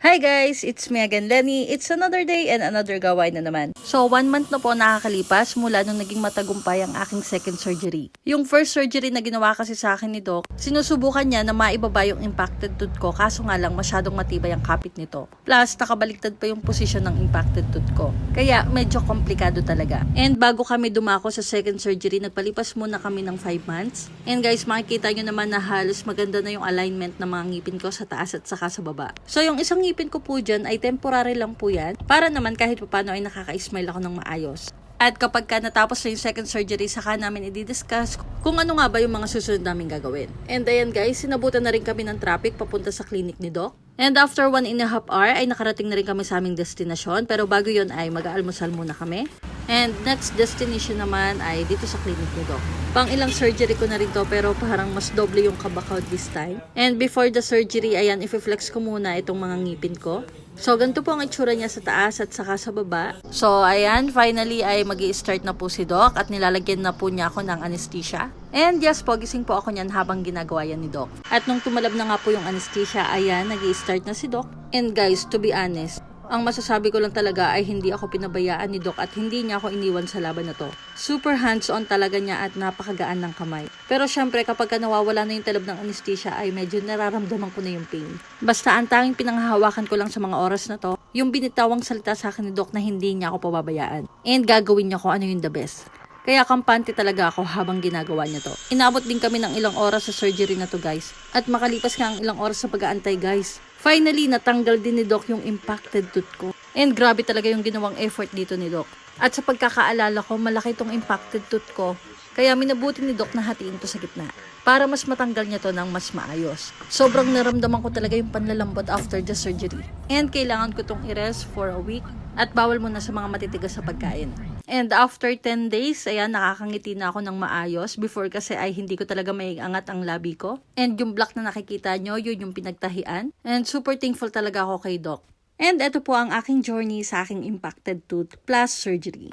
Hi guys! It's me again, Lenny. It's another day and another gawain na naman. So, 1 month na po nakakalipas mula nung naging matagumpay ang aking second surgery. Yung first surgery na ginawa kasi sa akin ni Doc, sinusubukan niya na maibaba yung impacted tooth ko, kaso nga lang masyadong matibay ang kapit nito. Plus, nakabaliktad pa yung posisyon ng impacted tooth ko. Kaya, medyo komplikado talaga. And bago kami dumako sa second surgery, nagpalipas muna kami ng 5 months. And guys, makikita nyo naman na halos maganda na yung alignment ng mga ngipin ko sa taas at saka sa baba. So, yung isang ngipin ko po dyan ay temporary lang po yan para naman kahit paano ay nakaka-smile ako ng maayos. At kapag natapos na yung second surgery, saka namin i-discuss kung ano nga ba yung mga susunod namin gagawin. And ayan guys, sinabutan na rin kami ng traffic papunta sa clinic ni Doc. And after 1.5 hours ay nakarating na rin kami sa aming destinasyon. Pero bago yon ay mag-aalmusal muna kami. And next destination naman ay dito sa clinic ni Doc. Pang ilang surgery ko na rin to pero parang mas doble yung kaba ko this time. And before the surgery, ayan, i-flex ko muna itong mga ngipin ko. So, ganito po ang itsura niya sa taas at saka sa baba. So, ayan, finally ay magi-start na po si Doc at nilalagyan na po niya ako ng anesthesia. And yes po, gising po ako niyan habang ginagawa yan ni Doc. At nung tumalab na nga po yung anesthesia, ayan, nagi-start na si Doc. And guys, to be honest, ang masasabi ko lang talaga ay hindi ako pinabayaan ni Doc at hindi niya ako iniwan sa laban na to. Super hands-on talaga niya at napakagaan ng kamay. Pero syempre kapag nawawala na yung talab ng anesthesia ay medyo nararamdaman ko na yung pain. Basta ang tanging pinanghahawakan ko lang sa mga oras na to, yung binitawang salita sa akin ni Doc na hindi niya ako pababayaan. And gagawin niya ko ano yung the best. Kaya kampante talaga ako habang ginagawa niya to. Inabot din kami ng ilang oras sa surgery na to guys. At makalipas nga ang ilang oras sa pag-aantay guys. Finally, natanggal din ni Doc yung impacted tooth ko. And grabe talaga yung ginawang effort dito ni Doc. At sa pagkakaalala ko, malaki tong impacted tooth ko. Kaya minabuti ni Doc na hatiin to sa gitna. Para mas matanggal niya to ng mas maayos. Sobrang naramdaman ko talaga yung panlalambot after the surgery. And kailangan ko tong i-rest for a week. At bawal muna sa mga matitigas sa pagkain. And after 10 days, ayan, nakakangiti na ako ng maayos. Before kasi ay hindi ko talaga maiangat ang labi ko. And yung black na nakikita nyo, yun yung pinagtahian. And super thankful talaga ako kay Doc. And ito po ang aking journey sa aking impacted tooth plus surgery.